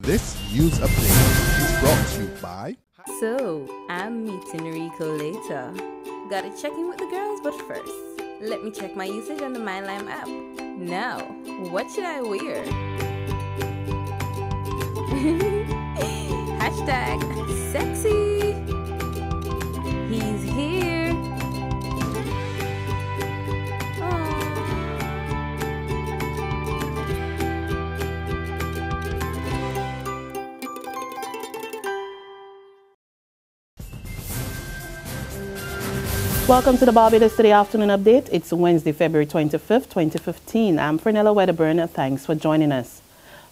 This news update is brought to you by... So, I'm meeting Rico later. Gotta check in with the girls, but first, let me check my usage on the MyLime app. Now, what should I wear? Hashtag sexy. He's here. Welcome to the Barbados Today Afternoon Update. It's Wednesday, February 25th, 2015. I'm Fernella Wedderburn. Thanks for joining us.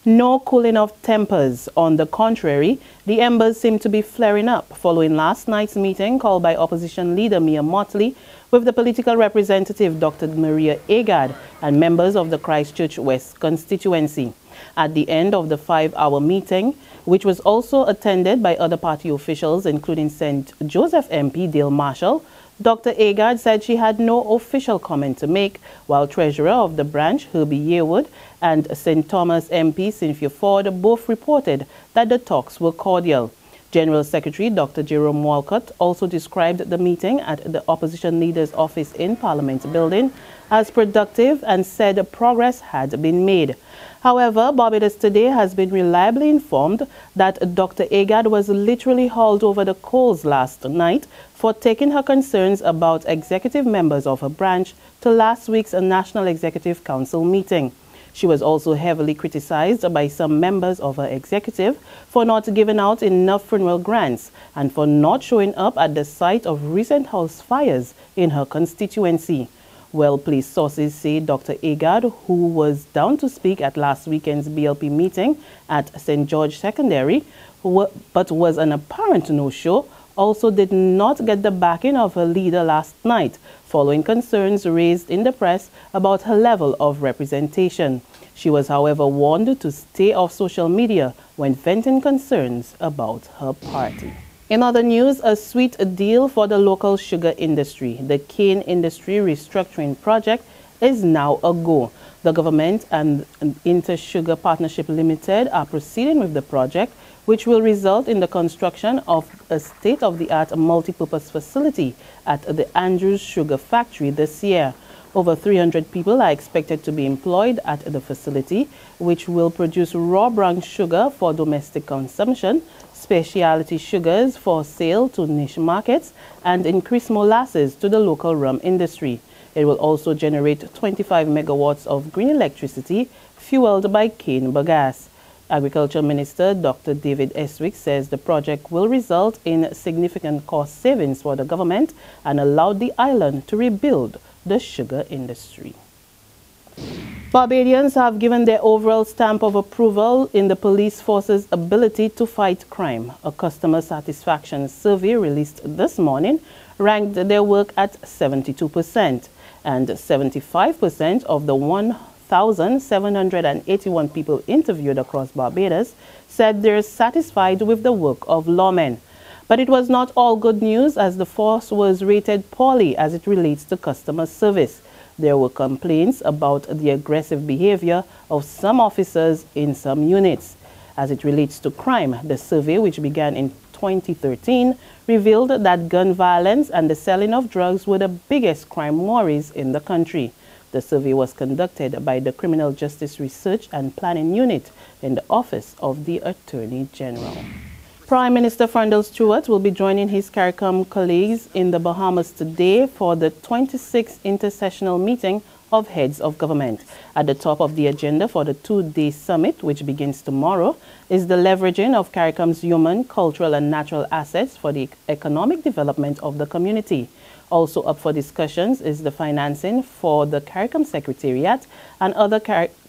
No cooling of tempers. On the contrary, the embers seem to be flaring up following last night's meeting called by opposition leader Mia Motley with the political representative Dr. Maria Agard and members of the Christchurch West constituency. At the end of the 5-hour meeting, which was also attended by other party officials including St. Joseph MP Dale Marshall, Dr. Agard said she had no official comment to make, while Treasurer of the branch, Herbie Yearwood, and St. Thomas MP Cynthia Ford both reported that the talks were cordial. General Secretary Dr. Jerome Walcott also described the meeting at the opposition leader's office in Parliament Building as productive and said progress had been made. However, Barbados Today has been reliably informed that Dr. Agard was literally hauled over the coals last night for taking her concerns about executive members of her branch to last week's National Executive Council meeting. She was also heavily criticized by some members of her executive for not giving out enough funeral grants and for not showing up at the site of recent house fires in her constituency. Well, police sources say Dr. Agard, who was down to speak at last weekend's BLP meeting at St. George Secondary, but was an apparent no-show, also did not get the backing of her leader last night, following concerns raised in the press about her level of representation. She was, however, warned to stay off social media when venting concerns about her party. In other news, a sweet deal for the local sugar industry. The cane industry restructuring project is now a go. The government and Inter-Sugar Partnership Limited are proceeding with the project, which will result in the construction of a state-of-the-art multi-purpose facility at the Andrews Sugar Factory this year. Over 300 people are expected to be employed at the facility, which will produce raw brown sugar for domestic consumption, specialty sugars for sale to niche markets, and increase molasses to the local rum industry. It will also generate 25 megawatts of green electricity fueled by cane bagasse. Agriculture Minister Dr. David Eswick says the project will result in significant cost savings for the government and allow the island to rebuild the sugar industry. Barbadians have given their overall stamp of approval in the police force's ability to fight crime. A customer satisfaction survey released this morning ranked their work at 72%, and 75% of the 1,781 people interviewed across Barbados said they're satisfied with the work of lawmen. But it was not all good news, as the force was rated poorly as it relates to customer service. There were complaints about the aggressive behavior of some officers in some units. As it relates to crime, the survey, which began in 2013, revealed that gun violence and the selling of drugs were the biggest crime worries in the country. The survey was conducted by the Criminal Justice Research and Planning Unit in the Office of the Attorney General. Prime Minister Frandl Stewart will be joining his CARICOM colleagues in the Bahamas today for the 26th intersessional meeting of heads of government. At the top of the agenda for the two-day summit, which begins tomorrow, is the leveraging of CARICOM's human, cultural and natural assets for the economic development of the community. Also up for discussions is the financing for the CARICOM Secretariat and other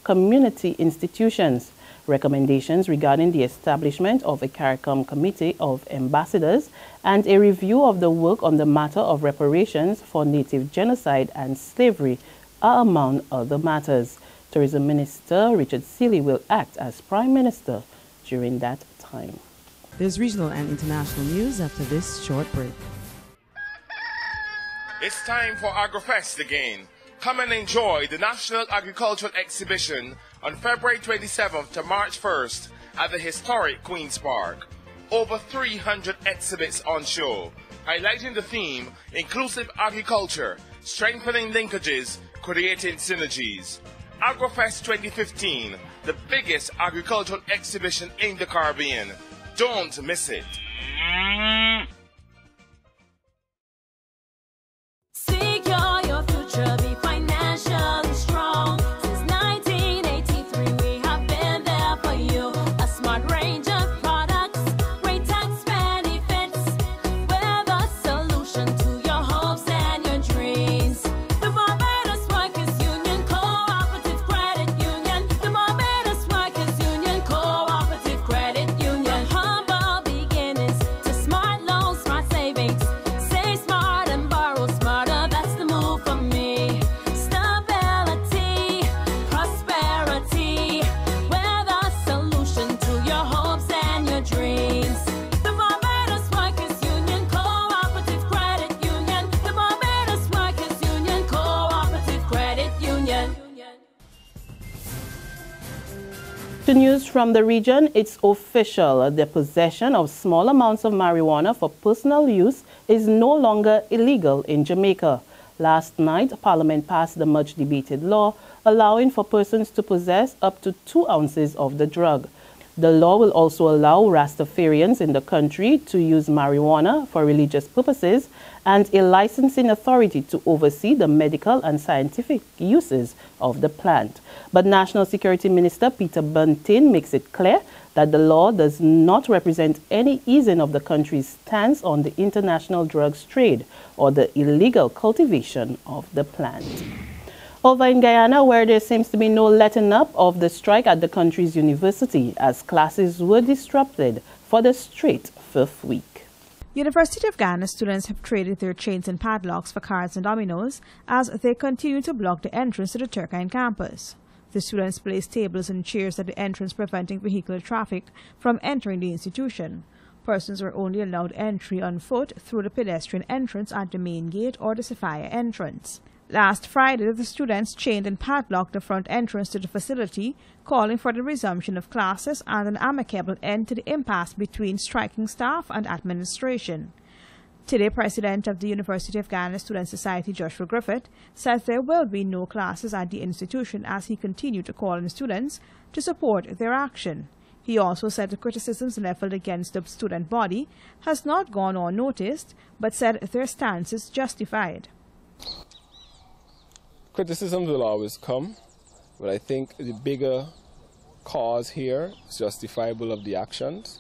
community institutions. Recommendations regarding the establishment of a CARICOM Committee of Ambassadors and a review of the work on the matter of reparations for native genocide and slavery are among other matters. Tourism Minister Richard Seeley will act as Prime Minister during that time. There's regional and international news after this short break. It's time for AgriFest again. Come and enjoy the National Agricultural Exhibition on February 27th to March 1st at the historic Queen's Park. Over 300 exhibits on show, highlighting the theme, inclusive agriculture, strengthening linkages, creating synergies. AgroFest 2015, the biggest agricultural exhibition in the Caribbean. Don't miss it. Secure your future, be financially strong. Since 1983, we have been there for you. A smart range of products, great tax benefits. We're the solution to your hopes and your dreams. The Barbados Workers Union Cooperative Credit Union. The Barbados Workers Union Cooperative Credit Union. Humble beginnings to smart loans, smart savings. Save smart and borrow smarter. That's the move for me. Stability, prosperity. We're the solution to your hopes and your dreams. The Barbados Workers Union Cooperative Credit Union. The Barbados Workers Union Cooperative Credit Union. To news from the region, it's official. The possession of small amounts of marijuana for personal use is no longer illegal in Jamaica. Last night, Parliament passed the much-debated law allowing for persons to possess up to 2 ounces of the drug. The law will also allow Rastafarians in the country to use marijuana for religious purposes and a licensing authority to oversee the medical and scientific uses of the plant. But National Security Minister Peter Bunting makes it clear that the law does not represent any easing of the country's stance on the international drugs trade or the illegal cultivation of the plant. Over in Guyana, where there seems to be no letting up of the strike at the country's university as classes were disrupted for the straight 5th week. University of Ghana students have traded their chains and padlocks for cards and dominoes as they continue to block the entrance to the Turkine campus. The students placed tables and chairs at the entrance, preventing vehicular traffic from entering the institution. Persons were only allowed entry on foot through the pedestrian entrance at the main gate or the Sophia entrance. Last Friday, the students chained and padlocked the front entrance to the facility, calling for the resumption of classes and an amicable end to the impasse between striking staff and administration. Today, President of the University of Ghana Student Society, Joshua Griffith, said there will be no classes at the institution as he continued to call on students to support their action. He also said the criticisms leveled against the student body has not gone unnoticed, but said their stance is justified. Criticisms will always come, but I think the bigger cause here is justifiable of the actions.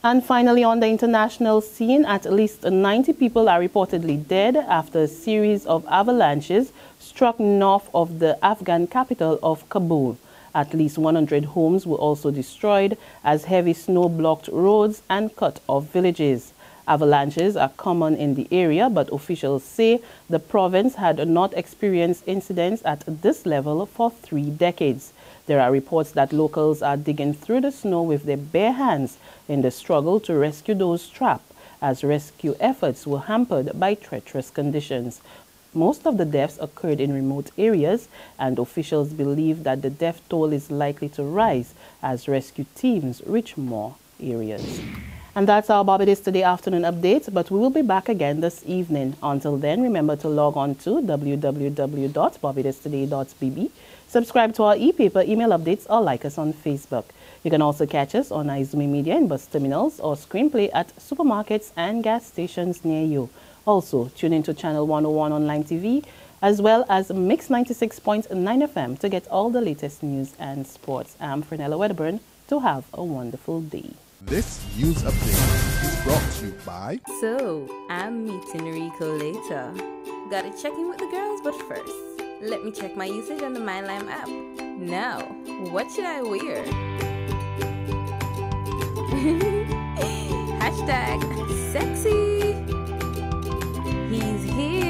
And finally, on the international scene, at least 90 people are reportedly dead after a series of avalanches struck north of the Afghan capital of Kabul. At least 100 homes were also destroyed as heavy snow blocked roads and cut off villages. Avalanches are common in the area, but officials say the province had not experienced incidents at this level for 3 decades. There are reports that locals are digging through the snow with their bare hands in the struggle to rescue those trapped, as rescue efforts were hampered by treacherous conditions. Most of the deaths occurred in remote areas, and officials believe that the death toll is likely to rise as rescue teams reach more areas. And that's our Barbados Today afternoon update, but we will be back again this evening. Until then, remember to log on to www.barbadostoday.bb, subscribe to our e-paper email updates, or like us on Facebook. You can also catch us on Izumi Media in bus terminals or screenplay at supermarkets and gas stations near you. Also, tune into Channel 101 online TV, as well as Mix 96.9 FM to get all the latest news and sports. I'm Frenella Wedderburn. To have a wonderful day. This news update is brought to you by... So, I'm meeting Rico later. Gotta check in with the girls, but first, let me check my usage on the MyLime app. Now, what should I wear? Hashtag sexy. He's here.